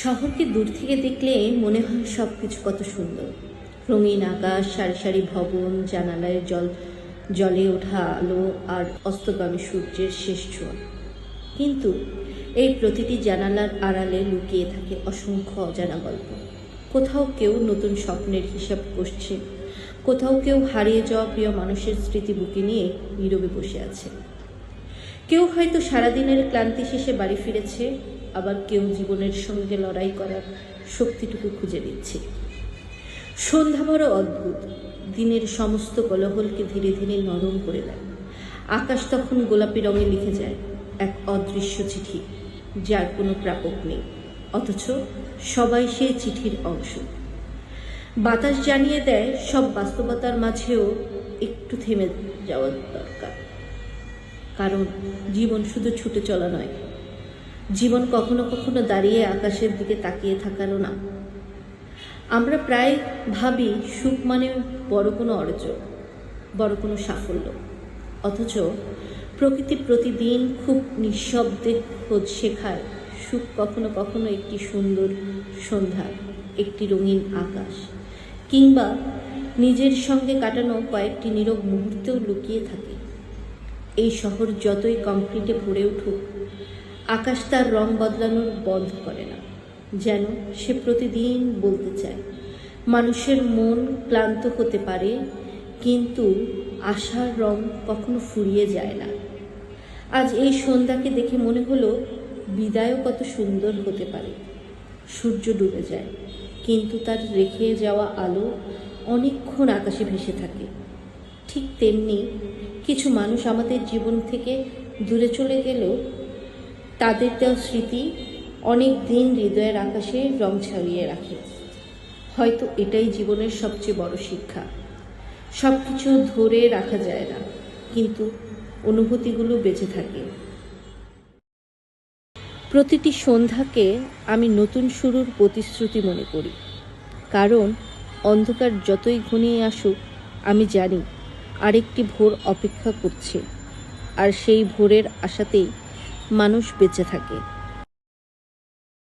শহরকে দূর থেকে দেখলে মনে হয় সবকিছু কত সুন্দর। রঙিন আকাশ, সারি সারি ভবন, জানালায় জলে ওঠা আলো আর অস্তগামী সূর্যের শেষ ছোঁয়া। কিন্তু এই প্রতিটি জানালার আড়ালে লুকিয়ে থাকে অসংখ্য অজানা গল্প। কোথাও কেউ নতুন স্বপ্নের হিসাব কষছে, কোথাও কেউ হারিয়ে যাওয়া প্রিয় মানুষের স্মৃতি বুকে নিয়ে নীরবে বসে আছে। কেউ হয়তো সারাদিনের ক্লান্তি শেষে বাড়ি ফিরেছে, আবার কেউ জীবনের সঙ্গে লড়াই করার শক্তিটুকু খুঁজে দিচ্ছে। সন্ধ্যা বড় অদ্ভুত, দিনের সমস্ত কোলাহলকে ধীরে ধীরে নরম করে দেয়। আকাশ তখন গোলাপি রঙে লিখে যায় এক অদৃশ্য চিঠি, যার কোনো প্রাপক নেই, অথচ সবাই সেই চিঠির অংশ। বাতাস জানিয়ে দেয় সব বাস্তবতার মাঝেও একটু থেমে যাওয়া দরকার, কারণ জীবন শুধু ছুটে চলা নয়, জীবন কখনো কখনো দাঁড়িয়ে আকাশের দিকে তাকিয়ে থাকারও না। আমরা প্রায় ভাবি সুখ মানে বড় কোনো অর্জন, বড় কোনো সাফল্য, অথচ প্রকৃতি প্রতিদিন খুব নিঃশব্দে খোঁজ শেখায় সুখ কখনো কখনো একটি সুন্দর সন্ধ্যা, একটি রঙিন আকাশ, কিংবা নিজের সঙ্গে কাটানো কয়েকটি নীরব মুহূর্তেও লুকিয়ে থাকে। এই শহর যতই কংক্রিটে ভরে উঠুক, আকাশ তার রং বদলানোর বন্ধ করে না, যেন সে প্রতিদিন বলতে চায় মানুষের মন ক্লান্ত হতে পারে, কিন্তু আশার রং কখনো ফুরিয়ে যায় না। আজ এই সন্ধ্যাকে দেখে মনে হলো বিদায়ও কত সুন্দর হতে পারে। সূর্য ডুবে যায়, কিন্তু তার রেখে যাওয়া আলো অনেকক্ষণ আকাশে ভেসে থাকে। ঠিক তেমনি কিছু মানুষ আমাদের জীবন থেকে দূরে চলে গেলেও তাদের দেওয়া স্মৃতি অনেক দিন হৃদয়ের আকাশে রং ছাড়িয়ে রাখে। হয়তো এটাই জীবনের সবচেয়ে বড় শিক্ষা। সব কিছু ধরে রাখা যায় না, কিন্তু অনুভূতিগুলো বেঁচে থাকে। প্রতিটি সন্ধ্যাকে আমি নতুন শুরুর প্রতিশ্রুতি মনে করি, কারণ অন্ধকার যতই ঘনিয়ে আসুক, আমি জানি আরেকটি ভোর অপেক্ষা করছে, আর সেই ভোরের আশাতেই মানুষ বেঁচে থাকে।